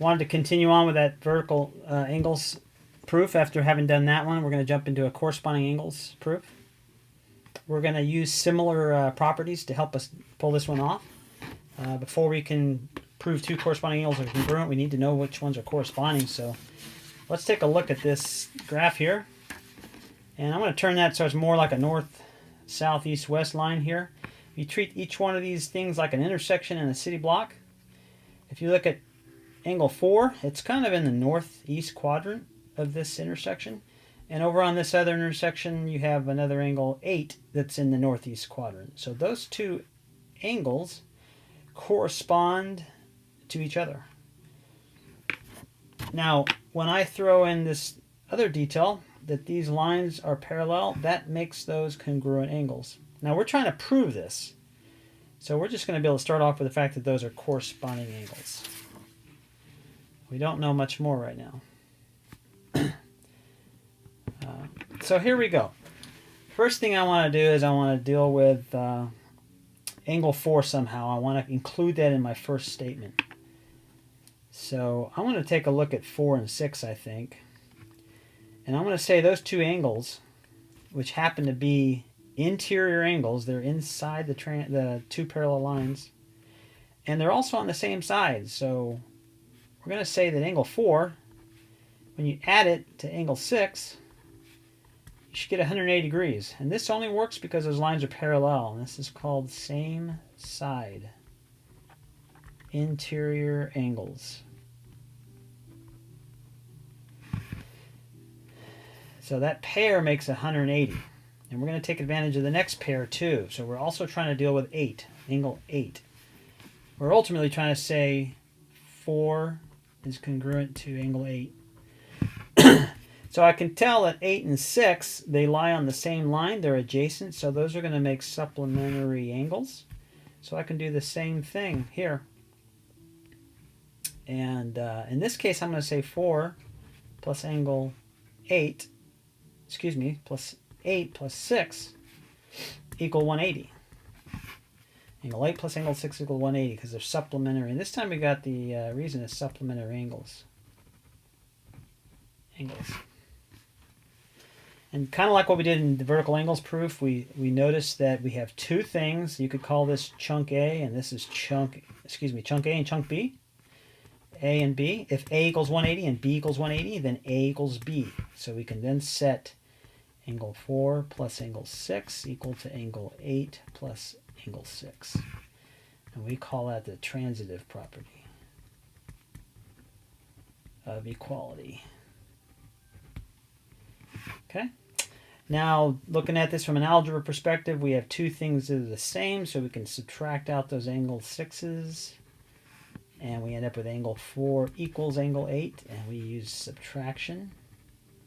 wanted to continue on with that vertical angles proof. After having done that one, we're going to jump into a corresponding angles proof. We're going to use similar properties to help us pull this one off. Before we can prove two corresponding angles are congruent, we need to know which ones are corresponding. So let's take a look at this graph here. And I'm going to turn that so it's more like a north, south, east, west line here. You treat each one of these things like an intersection in a city block. If you look at angle 4, it's kind of in the northeast quadrant of this intersection. And over on this other intersection, you have another angle 8 that's in the northeast quadrant. So those two angles correspond to each other. Now, when I throw in this other detail, that these lines are parallel, that makes those congruent angles. Now, we're trying to prove this. So we're just going to be able to start off with the fact that those are corresponding angles. We don't know much more right now. So here we go. First thing I want to do is I want to deal with angle 4 somehow. I want to include that in my first statement. So I want to take a look at 4 and 6, I think. And I'm going to say those two angles, which happen to be interior angles, they're inside the two parallel lines, and they're also on the same side. So we're going to say that angle 4, when you add it to angle 6, you should get 180 degrees. And this only works because those lines are parallel. And this is called same side interior angles. So that pair makes 180. And we're going to take advantage of the next pair too. So we're also trying to deal with 8, angle 8. We're ultimately trying to say 4 is congruent to angle 8. So I can tell that 8 and 6, they lie on the same line. They're adjacent. So those are going to make supplementary angles. So I can do the same thing here. And in this case, I'm going to say 4 plus angle 8, plus 8 plus 6 equal 180. Angle 8 plus angle 6 equal 180 because they're supplementary. And this time we got the reason is supplementary angles. And kind of like what we did in the vertical angles proof, we noticed that we have two things. You could call this chunk A, and this is chunk A and chunk B. A and B. If A equals 180 and B equals 180, then A equals B. So we can then set angle 4 plus angle 6 equal to angle 8 plus angle 6. And we call that the transitive property of equality. Okay. Now, looking at this from an algebra perspective, we have two things that are the same, so we can subtract out those angle 6's, and we end up with angle 4 equals angle 8, and we use subtraction,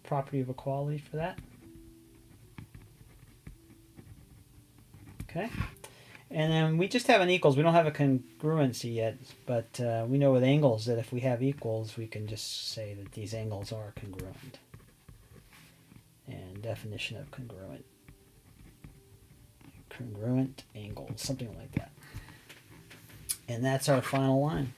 property of equality for that. Okay. And then we just have an equals. We don't have a congruency yet, but we know with angles that if we have equals, we can just say that these angles are congruent. And definition of congruent. Congruent angles, something like that. And that's our final line.